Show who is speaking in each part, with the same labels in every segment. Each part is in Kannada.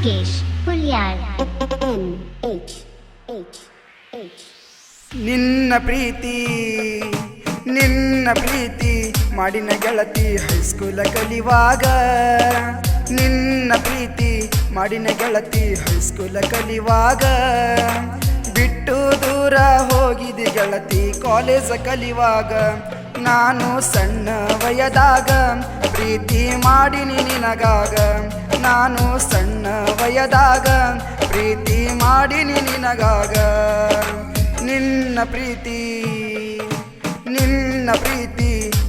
Speaker 1: ನಾಗೇಶ್ ಹುಲ್ಯಾಳ್.
Speaker 2: ನಿನ್ನ ಪ್ರೀತಿ ಮಾಡಿನ ಗೆಳತಿ ಹೈಸ್ಕೂಲ ಕಲಿವಾಗ. ನಿನ್ನ ಪ್ರೀತಿ ಮಾಡಿನ ಗೆಳತಿ ಹೈಸ್ಕೂಲ ಕಲಿವಾಗ. ಬಿಟ್ಟು ದೂರ ಹೋಗಿದ್ದೆ ಗೆಳತಿ ಕಾಲೇಜ ಕಲಿವಾಗ. ನಾನು ಸಣ್ಣ ವಯದಾಗ ಪ್ರೀತಿ ಮಾಡಿನಿ ನಿನಗಾಗ. ನಾನು ಸಣ್ಣ ವಯದಾಗ ಪ್ರೀತಿ ಮಾಡಿನಿ ನಿನಗಾಗ. ನಿನ್ನ ಪ್ರೀತಿ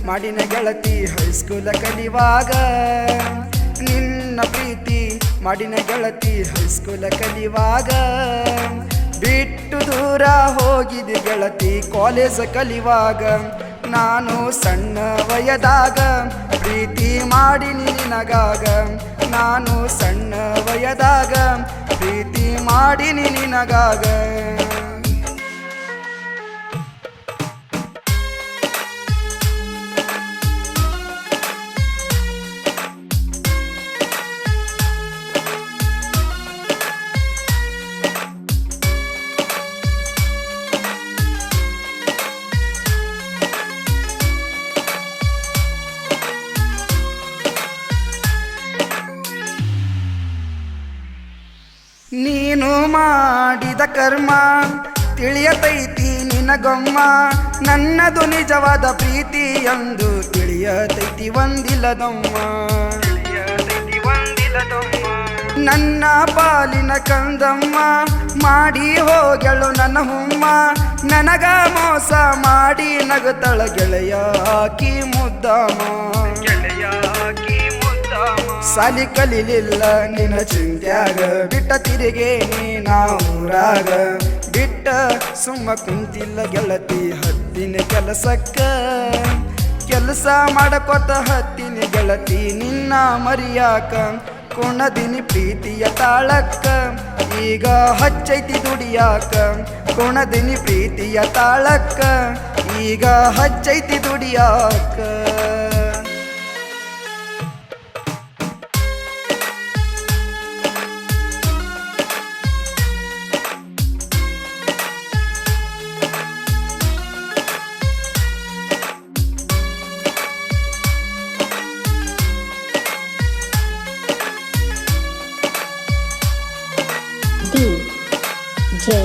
Speaker 2: ಮಾಡಿನ ಗೆಳತಿ ಹೈಸ್ಕೂಲ ಕಲಿವಾಗ. ನಿನ್ನ ಪ್ರೀತಿ ಮಾಡಿನ ಗೆಳತಿ ಹೈಸ್ಕೂಲ ಕಲಿವಾಗ. ಬಿಟ್ಟು ದೂರ ಹೋಗಿದ್ದೆ ಗೆಳತಿ ಕಾಲೇಜ ಕಲಿವಾಗ. ನಾನು ಸಣ್ಣ ವಯದಾಗ ಪ್ರೀತಿ ಮಾಡಿನಿ ನಿನಗಾಗ. ನಾನು ಸಣ್ಣ ವಯದಾಗ ಪ್ರೀತಿ ಮಾಡಿನಿ ನಿನಗಾಗ. ನೀನು ಮಾಡಿದ ಕರ್ಮ ತಿಳಿಯತೈತಿ ನಿನಗೊಮ್ಮ. ನನ್ನದು ನಿಜವಾದ ಪ್ರೀತಿ ಎಂದು ತಿಳಿಯತೈತಿ ಒಂದಿಲ್ಲದಮ್ಮ. ನನ್ನ ಪಾಲಿನ ಕಂದಮ್ಮ ಮಾಡಿ ಹೋಗಳು ನನ್ನ ಹುಮ್ಮ. ನನಗ ಮೋಸ ಮಾಡಿ ನಗುತ್ತಳ ಗೆಳೆಯ ಹಾಕಿ ಮುದ್ದಮ್ಮ. ಸಾಲಿ ಕಲಿಲಿಲ್ಲ ನಿನ್ನ ಚಿಂತ್ಯಾಗ. ಬಿಟ್ಟ ತಿರುಗೆ ನೀನಾ ಊರಾಗ. ಬಿಟ್ಟ ಸುಮ್ಮ ಕುಂತಿಲ್ಲ ಗೆಳತಿ ಹತ್ತಿನ ಕೆಲಸಕ್ಕ. ಕೆಲಸ ಮಾಡಕೊತ ಹತ್ತಿನ ಗೆಳತಿ ನಿನ್ನ ಮರಿಯಾಕ. ಕುಣದಿನಿ ಪ್ರೀತಿಯ ತಾಳಕ್ಕ ಈಗ ಹಚ್ಚೈತಿ ದುಡಿಯಾಕ. ಕುಣದಿನಿ ಪ್ರೀತಿಯ ತಾಳಕ್ಕ ಈಗ ಹಚ್ಚೈತಿ ದುಡಿಯಾಕ.
Speaker 1: DJ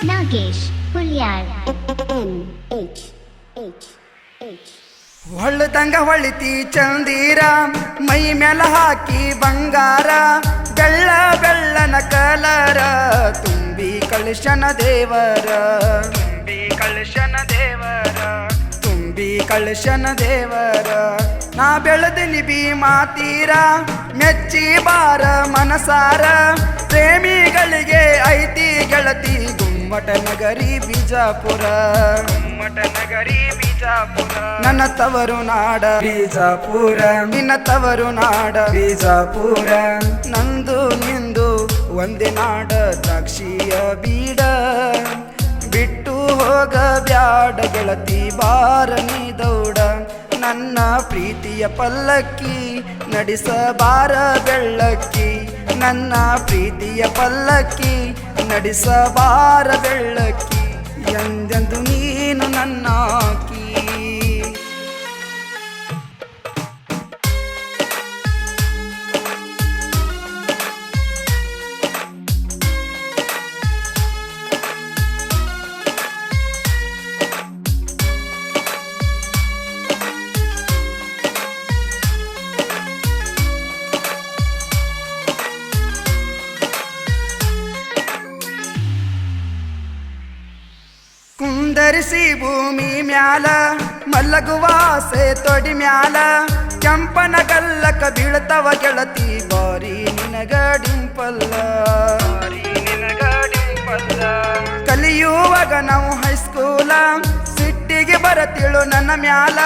Speaker 1: ನಾಗೇಶ್ ಹುಲ್ಯಾಳ್.
Speaker 2: ಹೊಳ್ಳದಂಗ ಹೊಳಿತಿ ಚಂದೀರ ಮೈ ಮ್ಯಾಲ ಹಾಕಿ ಬಂಗಾರ. ಬೆಳ್ಳನ ಕಲರ ತುಂಬಿ ಕಳಶನ ದೇವರ. ತುಂಬಿ ಕಳಶನ ದೇವರ. ನಾ ಬೆಳೆದಿನಿ ಭೀಮಾತೀರ ಮೆಚ್ಚಿ ಬಾರ ಮನಸಾರ. ಪ್ರೇಮಿಗಳಿಗೆ ಐತಿ ಗೆಳತಿ ಗುಮ್ಮಟ ನಗರಿ ಬಿಜಾಪುರ. ನನ್ನ ತವರು ನಾಡ ಬಿಜಾಪುರ. ನಿನ್ನ ತವರು ನಾಡ ಬಿಜಾಪುರ. ನಂದು ನಿಂದು ಒಂದೇ ನಾಡ ದ್ರಾಕ್ಷಿಯ ಬೀಡ. ಬಿಟ್ಟು ಹೋಗ ಬ್ಯಾಡ ಗೆಳತಿ ಬಾರನಿ ದೌಡ. ನನ್ನ ಪ್ರೀತಿಯ ಪಲ್ಲಕ್ಕಿ ನಡೆಸಬಾರ ಬೆಳ್ಳಕ್ಕಿ. ನನ್ನ ಪ್ರೀತಿಯ ಪಲ್ಲಕ್ಕಿ ನಡೆಸಬಾರ ಬೆಳ್ಳಕ್ಕಿ. ಎಂದೆಂದು ನೀನು ನನ್ನಾಕಿ. ಕುಂದರಿಸಿ ಭೂಮಿ ಮ್ಯಾಲ ಮಲ್ಲಗುವಾಸೆ ತೊಡಿ ಮ್ಯಾಲ. ಕೆಂಪನ ಗಲ್ಲಕ ಬೀಳ್ತವ ಗೆಳತಿ ಬಾರಿ ನಿನಗ ಡಿಂಪಲ್ಲ. ಕಲಿಯುವಾಗ ನಾವು ಹೈಸ್ಕೂಲ ಸಿಟ್ಟಿಗೆ ಬರತಿಳು ನನ್ನ ಮ್ಯಾಲ.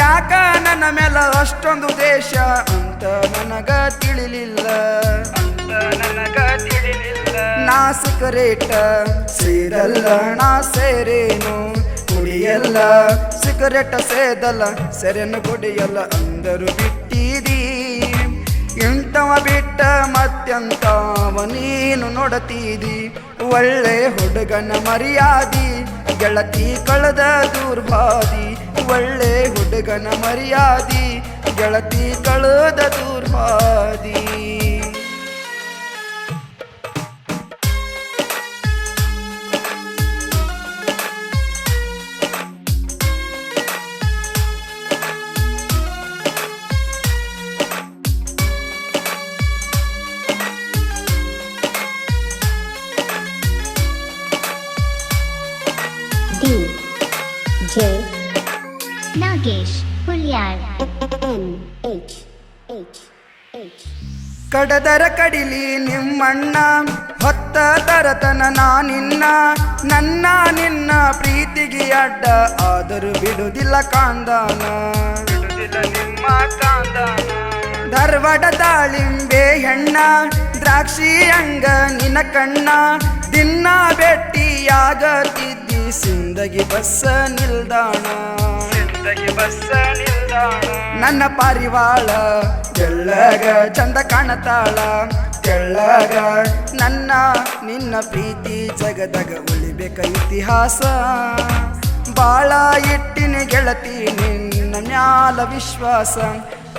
Speaker 2: ಯಾಕ ನನ್ನ ಮ್ಯಾಲ ಅಷ್ಟೊಂದು ದೇಶ ಅಂತ ನನಗ ತಿಳಿಲಿಲ್ಲ. ನಾ ಸಿಗರೇಟ ಸೇರಲ್ಲ ನಾ ಸೇರೇನು ಕುಡಿಯಲ್ಲ. ಸಿಗರೇಟ ಸೇದಲ್ಲ ಸೆರೆನು ಕುಡಿಯಲ್ಲ ಅಂದರು ಬಿಟ್ಟಿದಿ. ಇಂಥವ ಬಿಟ್ಟ ಮತ್ತ ಅತ್ಯಂತ ನೀನು ನೋಡತೀದಿ ಒಳ್ಳೆ ಹುಡುಗನ ಮರ್ಯಾದಿ ಗೆಳತಿ ಕಳೆದ ದೂರ್ವಾದಿ ಒಳ್ಳೆ ಹುಡುಗನ ಮರ್ಯಾದಿ ಗೆಳತಿ ಕಳೆದ ದೂರ್ವಾದಿ
Speaker 1: D J Nagesh Hulyar N H H H
Speaker 2: ಕಡದರ ಕಡಿಲಿ ನಿಮ್ಮಣ್ಣ ಹೊತ್ತ ತರತನ ನಾನಿನ್ನ ನನ್ನ ನಿನ್ನ ಪ್ರೀತಿಗೆ ಅಡ್ಡ ಆದರೂ ಬಿಡುವುದಿಲ್ಲ ಕಾಂದಾನ ನಿಮ್ಮ ಕಾಂದಾನ ಧಾರವಾಡ ದಾಳಿಂಬೆ ಹೆಣ್ಣ ದ್ರಾಕ್ಷಿ ಅಂಗ ನಿನ್ನ ಕಣ್ಣ ದಿನ ಭೇಟಿಯಾಗತಿದ್ದಿ ಸಿಂದಗಿ ಬಸ್ಸ ನಿಲ್ದಾಣ ನನ್ನ ಪಾರಿವಾಳ ತೆಳ್ಳಗ ಚಂದ ಕಾಣತಾಳ ತೆಳ್ಳಗ ನನ್ನ ನಿನ್ನ ಪ್ರೀತಿ ಜಗದಗ ಉಳಿಬೇಕ ಇತಿಹಾಸ ಬಾಳ ಇಟ್ಟಿನಿ ಗೆಳತಿ ನಿನ್ನ ಮ್ಯಾಲ ವಿಶ್ವಾಸ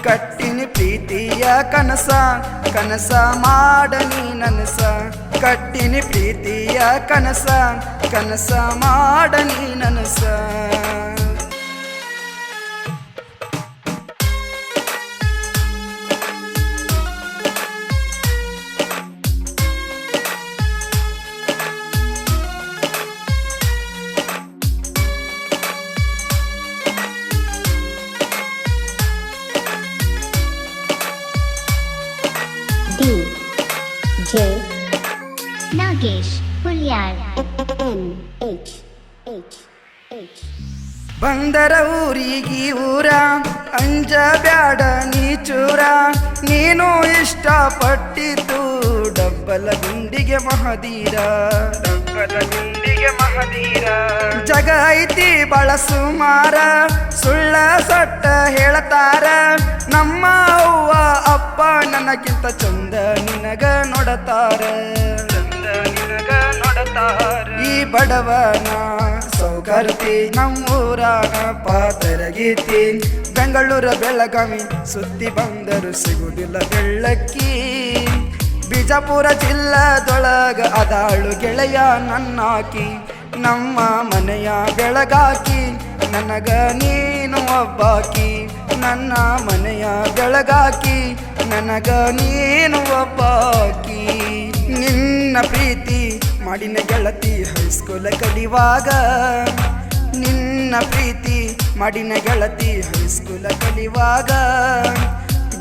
Speaker 2: ಕಟ್ಟಿನಿ ಪ್ರೀತಿಯ ಕನಸ ಕನಸ ಮಾಡನಿ ನನಸ ಕಟ್ಟಿನಿ ಪ್ರೀತಿಯ ಕನಸ ಕನಸ ಮಾಡನಿ ನನಸ
Speaker 1: D J Nagesh Hulyar N H H H
Speaker 2: ಬಂದರ ಊರಿಗಿ ಊರ ಅಂಜ ಬ್ಯಾಡ ನೀ ಚೂರ ನೀನು ಇಷ್ಟಪಟ್ಟಿದ್ದು ಡಬ್ಬಲ ಗುಂಡಿಗೆ ಮಹದೀರ ಜಗ ಐತಿ ಬಳ ಸುಮಾರ ಸುಳ್ಳ ಸಟ್ಟ ಹೇಳ್ತಾರ ನಮ್ಮ ಅವ್ವ ಅಪ್ಪ ನನಗಿಂತ ಚಂದ ನಿನಗ ನೋಡತಾರ ಈ ಬಡವನ ಸೌಕರ್ತಿ ನಮ್ಮೂರಾಗ ಪಾತರಗೀತಿ ಬೆಂಗಳೂರು ಬೆಳಗಾವಿ ಸುತ್ತಿ ಬಂದರು ಸಿಗುವುದಿಲ್ಲ ಬೆಳ್ಳಕ್ಕಿ ಬಿಜಾಪುರ ಜಿಲ್ಲಾದೊಳಗ ಅದಾಳು ಗೆಳೆಯ ನನ್ನಾಕಿ ನಮ್ಮ ಮನೆಯ ಬೆಳಗಾಕಿ ನನಗ ನೀನು ಒಬ್ಬಾಕಿ ನನ್ನ ಮನೆಯ ಬೆಳಗಾಕಿ ನನಗ ನೀನು ಒಬ್ಬಾಕಿ ನಿನ್ನ ಪ್ರೀತಿ ಮಾಡಿನ ಗೆಳತಿ ಹೈಸ್ಕೂಲ ಕಲಿವಾಗ ನಿನ್ನ ಪ್ರೀತಿ ಮಾಡಿನ ಗೆಳತಿ ಹೈಸ್ಕೂಲ ಕಲಿವಾಗ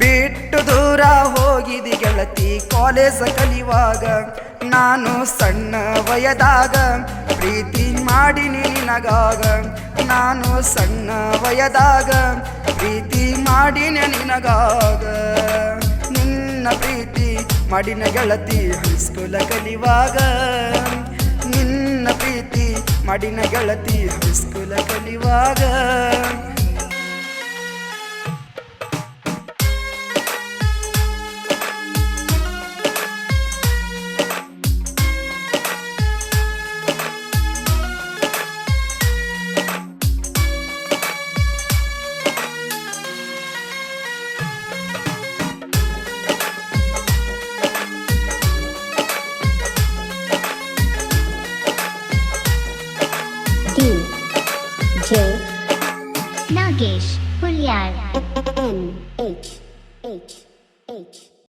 Speaker 2: ಬಿಟ್ಟು ದೂರ ಹೋಗಿದಿ ಗೆಳತಿ ಕಾಲೇಜ್ ಕಲಿವಾಗ ನಾನು ಸಣ್ಣ ವಯದಾಗ ಪ್ರೀತಿ ಮಾಡಿನಿ ನಿನಗಾಗ ನಾನು ಸಣ್ಣ ವಯದಾಗ ಪ್ರೀತಿ ಮಾಡಿನ ನಿನಗಾಗ ನಿನ್ನ ಪ್ರೀತಿ ಮಾಡಿನ ಗೆಳತಿ ಹೈಸ್ಕೂಲ ಕಲಿವಾಗ ನಿನ್ನ ಪ್ರೀತಿ ಮಾಡಿನ ಗೆಳತಿ ಹೈಸ್ಕೂಲ ಕಲಿವಾಗ
Speaker 1: D J Nagesh Hulyar N H H H